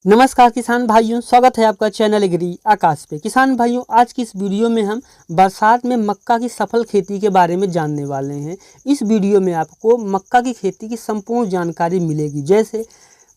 नमस्कार किसान भाइयों, स्वागत है आपका चैनल एग्री आकाश पे। किसान भाइयों, आज की इस वीडियो में हम बरसात में मक्का की सफल खेती के बारे में जानने वाले हैं। इस वीडियो में आपको मक्का की खेती की संपूर्ण जानकारी मिलेगी, जैसे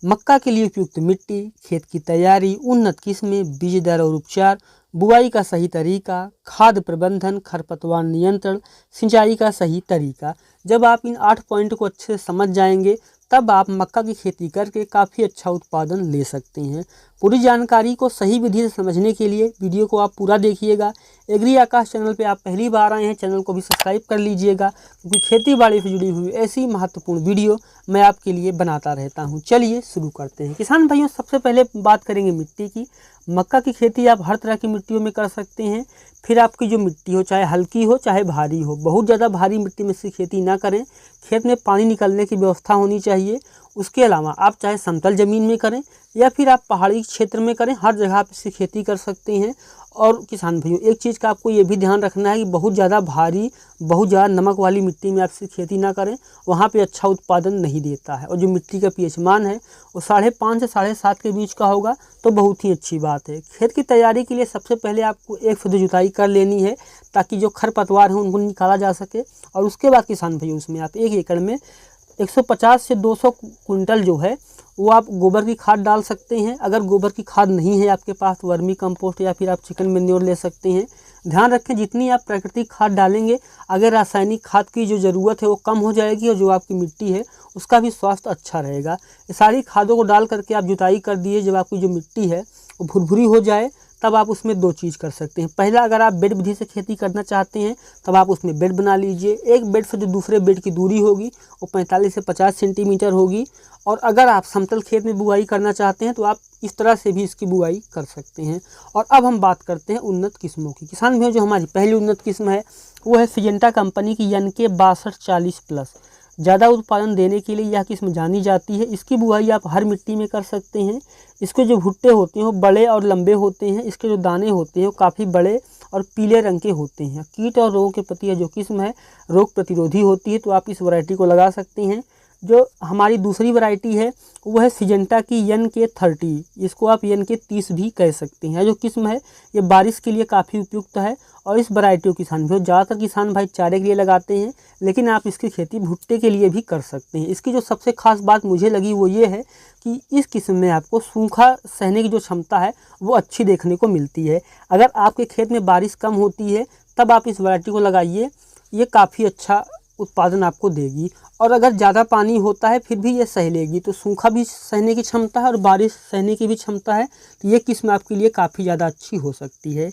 मक्का के लिए उपयुक्त मिट्टी, खेत की तैयारी, उन्नत किस्में, बीज दर और उपचार, बुआई का सही तरीका, खाद प्रबंधन, खरपतवार नियंत्रण, सिंचाई का सही तरीका। जब आप इन 8 पॉइंट को अच्छे से समझ जाएंगे तब आप मक्का की खेती करके काफ़ी अच्छा उत्पादन ले सकते हैं। पूरी जानकारी को सही विधि से समझने के लिए वीडियो को आप पूरा देखिएगा। एग्री आकाश चैनल पे आप पहली बार आए हैं, चैनल को भी सब्सक्राइब कर लीजिएगा, क्योंकि खेती बाड़ी से जुड़ी हुई ऐसी महत्वपूर्ण वीडियो मैं आपके लिए बनाता रहता हूं। चलिए शुरू करते हैं। किसान भाइयों, सबसे पहले बात करेंगे मिट्टी की। मक्का की खेती आप हर तरह की मिट्टियों में कर सकते हैं। फिर आपकी जो मिट्टी हो, चाहे हल्की हो चाहे भारी हो, बहुत ज़्यादा भारी मिट्टी में से खेती ना करें। खेत में पानी निकलने की व्यवस्था होनी चाहिए। उसके अलावा आप चाहे समतल ज़मीन में करें या फिर आप पहाड़ी क्षेत्र में करें, हर जगह आप इसकी खेती कर सकते हैं। और किसान भाइयों, एक चीज़ का आपको ये भी ध्यान रखना है कि बहुत ज़्यादा भारी, बहुत ज़्यादा नमक वाली मिट्टी में आप इसकी खेती ना करें, वहाँ पे अच्छा उत्पादन नहीं देता है। और जो मिट्टी का पीएच मान है वो 5.5 से 7.5 के बीच का होगा तो बहुत ही अच्छी बात है। खेत की तैयारी के लिए सबसे पहले आपको एक फुट जुताई कर लेनी है, ताकि जो खरपतवार हैं उनको निकाला जा सके। और उसके बाद किसान भाइयों, उसमें आप 1 एकड़ में 150 से 200 कुंटल जो है वो आप गोबर की खाद डाल सकते हैं। अगर गोबर की खाद नहीं है आपके पास तो वर्मी कंपोस्ट या फिर आप चिकन मैन्योर ले सकते हैं। ध्यान रखें, जितनी आप प्राकृतिक खाद डालेंगे, अगर रासायनिक खाद की जो ज़रूरत है वो कम हो जाएगी और जो आपकी मिट्टी है उसका भी स्वास्थ्य अच्छा रहेगा। ये सारी खादों को डाल करके आप जुताई कर दिए। जब आपकी जो मिट्टी है वो भुरभुरी हो जाए तब आप उसमें 2 चीज़ कर सकते हैं। पहला, अगर आप बेड विधि से खेती करना चाहते हैं तब आप उसमें बेड बना लीजिए। एक बेड से जो दूसरे बेड की दूरी होगी वो 45 से 50 सेंटीमीटर होगी। और अगर आप समतल खेत में बुआई करना चाहते हैं तो आप इस तरह से भी इसकी बुआई कर सकते हैं। और अब हम बात करते हैं उन्नत किस्मों की। किसान भाइयों, जो हमारी पहली उन्नत किस्म है वो है सिजेंटा कंपनी की NK 6240+। ज़्यादा उत्पादन देने के लिए यह किस्म जानी जाती है। इसकी बुआई आप हर मिट्टी में कर सकते हैं। इसके जो भुट्टे होते हैं वो बड़े और लंबे होते हैं। इसके जो दाने होते हैं वो काफ़ी बड़े और पीले रंग के होते हैं। कीट और रोगों के प्रति यह जो किस्म है रोग प्रतिरोधी होती है, तो आप इस वैरायटी को लगा सकते हैं। जो हमारी दूसरी वैरायटी है वो है सिजेंटा की NK 30। इसको आप NK 30 भी कह सकते हैं। जो किस्म है ये बारिश के लिए काफ़ी उपयुक्त है। और इस वैरायटी को किसान भाई, ज़्यादातर किसान भाई चारे के लिए लगाते हैं, लेकिन आप इसकी खेती भुट्टे के लिए भी कर सकते हैं। इसकी जो सबसे खास बात मुझे लगी वो ये है कि इस किस्म में आपको सूखा सहने की जो क्षमता है वो अच्छी देखने को मिलती है। अगर आपके खेत में बारिश कम होती है तब आप इस वैरायटी को लगाइए, ये काफ़ी अच्छा उत्पादन आपको देगी। और अगर ज़्यादा पानी होता है फिर भी ये सह लेगी, तो सूखा भी सहने की क्षमता है और बारिश सहने की भी क्षमता है, तो ये किस्म आपके लिए काफ़ी ज़्यादा अच्छी हो सकती है।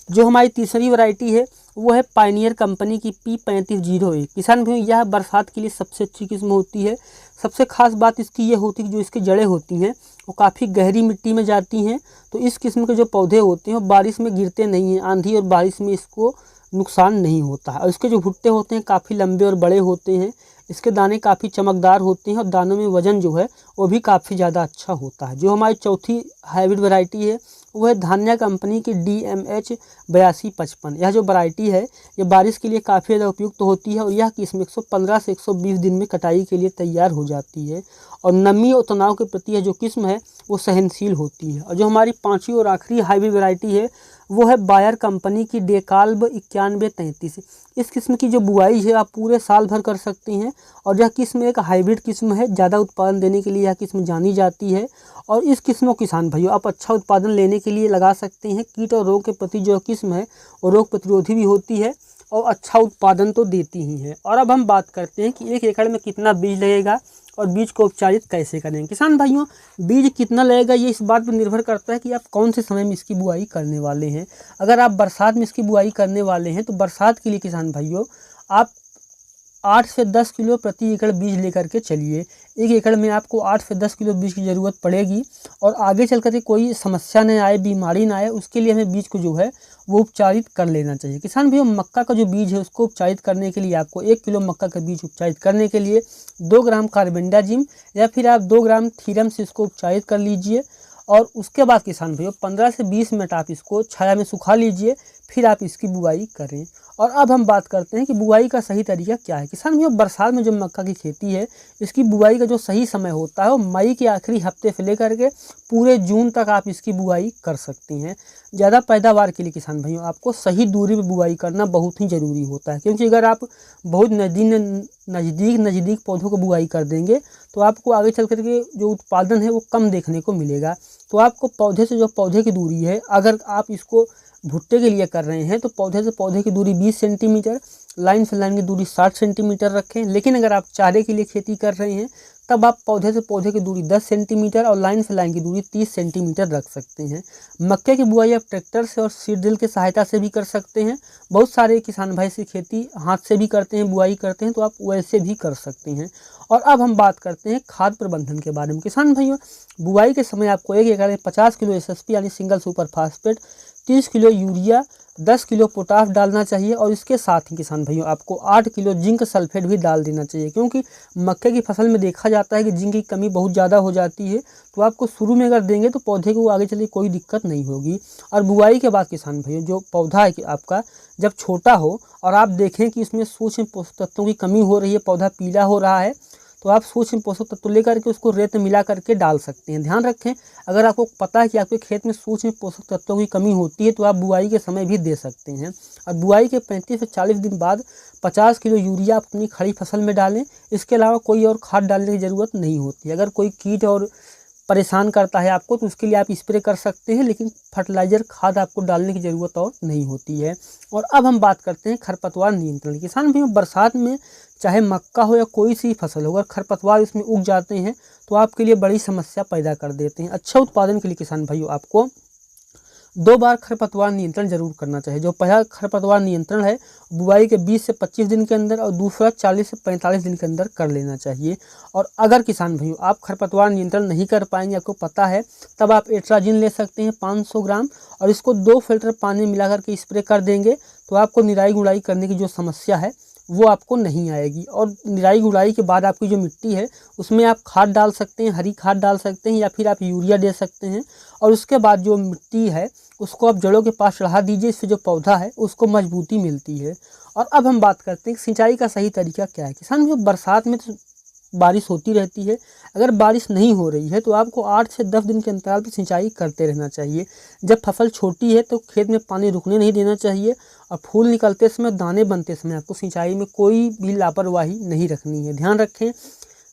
जो हमारी तीसरी वैरायटी है वो है पायनियर कंपनी की P3501। किसान भाइयों, यह बरसात के लिए सबसे अच्छी किस्म होती है। सबसे खास बात इसकी ये होती है कि जो इसकी जड़ें होती हैं वो काफ़ी गहरी मिट्टी में जाती हैं, तो इस किस्म के जो पौधे होते हैं वो बारिश में गिरते नहीं हैं। आंधी और बारिश में इसको नुकसान नहीं होता है। और इसके जो भुट्टे होते हैं काफ़ी लंबे और बड़े होते हैं। इसके दाने काफ़ी चमकदार होते हैं और दानों में वज़न जो है वो भी काफ़ी ज़्यादा अच्छा होता है। जो हमारी चौथी हाइब्रिड वैरायटी है वो है धान्या कंपनी की DMH 8255। यह जो वैरायटी है ये बारिश के लिए काफ़ी ज़्यादा उपयुक्त होती है और यह किस्म 115 से 120 दिन में कटाई के लिए तैयार हो जाती है। और नमी और तनाव के प्रति यह जो किस्म है वो सहनशील होती है। और जो हमारी पाँचवीं और आखिरी हाइब्रिड वैरायटी है वो है बायर कंपनी की डेकाल्ब 9133। इस किस्म की जो बुआई है आप पूरे साल भर कर सकते हैं। और यह किस्म एक हाइब्रिड किस्म है, ज़्यादा उत्पादन देने के लिए यह किस्म जानी जाती है। और इस किस्म को किसान भाइयों आप अच्छा उत्पादन लेने के लिए लगा सकते हैं। कीट और रोग के प्रति जो किस्म है वो रोग प्रतिरोधी भी होती है और अच्छा उत्पादन तो देती ही है। और अब हम बात करते हैं कि 1 एकड़ में कितना बीज लगेगा और बीज को उपचारित कैसे करें। किसान भाइयों, बीज कितना लगेगा ये इस बात पर निर्भर करता है कि आप कौन से समय में इसकी बुआई करने वाले हैं। अगर आप बरसात में इसकी बुआई करने वाले हैं तो बरसात के लिए किसान भाइयों आप 8 से 10 किलो प्रति एकड़ बीज लेकर के चलिए। 1 एकड़ में आपको 8 से 10 किलो बीज की ज़रूरत पड़ेगी। और आगे चल कर कोई समस्या न आए, बीमारी ना आए, उसके लिए हमें बीज को जो है वो उपचारित कर लेना चाहिए। किसान भाइयों, मक्का का जो बीज है उसको उपचारित करने के लिए आपको 1 किलो मक्का का बीज उपचारित करने के लिए 2 ग्राम कार्बेंडाजिम या फिर आप 2 ग्राम थीरम से इसको उपचारित कर लीजिए। और उसके बाद किसान भाइयों 15 से 20 मिनट आप इसको छाया में सुखा लीजिए, फिर आप इसकी बुआई करें। और अब हम बात करते हैं कि बुआई का सही तरीका क्या है। किसान भाइयों, बरसात में जो मक्का की खेती है, इसकी बुआई का जो सही समय होता है वो मई के आखिरी हफ्ते से लेकर के पूरे जून तक आप इसकी बुआई कर सकती हैं। ज़्यादा पैदावार के लिए किसान भाइयों आपको सही दूरी में बुआई करना बहुत ही ज़रूरी होता है, क्योंकि अगर आप बहुत नज़दीक पौधों को बुआई कर देंगे तो आपको आगे चल कर के जो उत्पादन है वो कम देखने को मिलेगा। तो आपको पौधे से जो पौधे की दूरी है, अगर आप इसको भुट्टे के लिए कर रहे हैं तो पौधे से पौधे की दूरी 20 सेंटीमीटर, लाइन से लाइन की दूरी 60 सेंटीमीटर रखें। लेकिन अगर आप चारे के लिए खेती कर रहे हैं तब आप पौधे से पौधे की दूरी 10 सेंटीमीटर और लाइन से लाइन की दूरी 30 सेंटीमीटर रख सकते हैं। मक्के की बुआई आप ट्रैक्टर से और सीड ड्रिल की सहायता से भी कर सकते हैं। बहुत सारे किसान भाई से खेती हाथ से भी करते हैं, बुआई करते हैं, तो आप वैसे भी कर सकते हैं। और अब हम बात करते हैं खाद प्रबंधन के बारे में। किसान भाइयों, बुआई के समय आपको 1 एकड़ में 50 किलो SSP यानी single super phosphate, 30 kilo urea, 10 kilo potash डालना चाहिए। और इसके साथ ही किसान भाइयों आपको 8 किलो जिंक सल्फेट भी डाल देना चाहिए, क्योंकि मक्के की फसल में देखा जाता है कि जिंक की कमी बहुत ज़्यादा हो जाती है। तो आपको शुरू में अगर देंगे तो पौधे को आगे चलिए कोई दिक्कत नहीं होगी। और बुआई के बाद किसान भाइयों जो पौधा है कि आपका जब छोटा हो और आप देखें कि इसमें सूक्ष्म पोषक तत्वों की कमी हो रही है, पौधा पीला हो रहा है, तो आप सूक्ष्म पोषक तत्व लेकर के उसको रेत में मिला करके डाल सकते हैं। ध्यान रखें, अगर आपको पता है कि आपके खेत में सूक्ष्म पोषक तत्वों की कमी होती है तो आप बुआई के समय भी दे सकते हैं। और बुआई के 35 से 40 दिन बाद 50 किलो यूरिया आप अपनी खड़ी फसल में डालें। इसके अलावा कोई और खाद डालने की ज़रूरत नहीं होती। अगर कोई कीट और परेशान करता है आपको तो उसके लिए आप स्प्रे कर सकते हैं, लेकिन फर्टिलाइज़र खाद आपको डालने की ज़रूरत और नहीं होती है। और अब हम बात करते हैं खरपतवार नियंत्रण। किसान भाइयों, बरसात में चाहे मक्का हो या कोई सी फसल हो, अगर खरपतवार इसमें उग जाते हैं तो आपके लिए बड़ी समस्या पैदा कर देते हैं। अच्छा उत्पादन के लिए किसान भाइयों आपको 2 बार खरपतवार नियंत्रण जरूर करना चाहिए। जो पहला खरपतवार नियंत्रण है बुआई के 20 से 25 दिन के अंदर और दूसरा 40 से 45 दिन के अंदर कर लेना चाहिए। और अगर किसान भाइयों आप खरपतवार नियंत्रण नहीं कर पाएंगे, आपको पता है, तब आप एट्राजिन ले सकते हैं 500 ग्राम और इसको 2 फिल्टर पानी मिलाकर के स्प्रे कर देंगे तो आपको निराई गुड़ाई करने की जो समस्या है वो आपको नहीं आएगी। और निराई गुड़ाई के बाद आपकी जो मिट्टी है उसमें आप खाद डाल सकते हैं, हरी खाद डाल सकते हैं या फिर आप यूरिया दे सकते हैं। और उसके बाद जो मिट्टी है उसको आप जड़ों के पास चढ़ा दीजिए, इससे जो पौधा है उसको मजबूती मिलती है। और अब हम बात करते हैं सिंचाई का सही तरीका क्या है। किसान भाइयों, बरसात में तो बारिश होती रहती है, अगर बारिश नहीं हो रही है तो आपको 8 से 10 दिन के अंतराल पर सिंचाई करते रहना चाहिए। जब फसल छोटी है तो खेत में पानी रुकने नहीं देना चाहिए और फूल निकलते समय, दाने बनते समय आपको सिंचाई में कोई भी लापरवाही नहीं रखनी है। ध्यान रखें,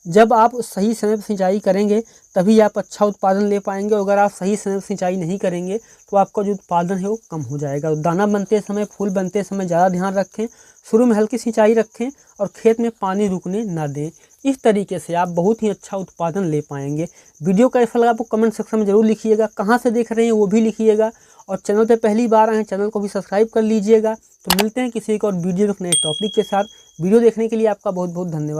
जब आप सही समय पर सिंचाई करेंगे तभी आप अच्छा उत्पादन ले पाएंगे। अगर आप सही समय पर सिंचाई नहीं करेंगे तो आपका जो उत्पादन है वो कम हो जाएगा। दाना बनते समय, फूल बनते समय ज़्यादा ध्यान रखें, शुरू में हल्की सिंचाई रखें और खेत में पानी रुकने ना दें। इस तरीके से आप बहुत ही अच्छा उत्पादन ले पाएंगे। वीडियो कैसा लगा आपको कमेंट सेक्शन में ज़रूर लिखिएगा, कहाँ से देख रहे हैं वो भी लिखिएगा। और चैनल पे पहली बार आए हैं, चैनल को भी सब्सक्राइब कर लीजिएगा। तो मिलते हैं किसी एक और वीडियो में नए टॉपिक के साथ। वीडियो देखने के लिए आपका बहुत बहुत धन्यवाद।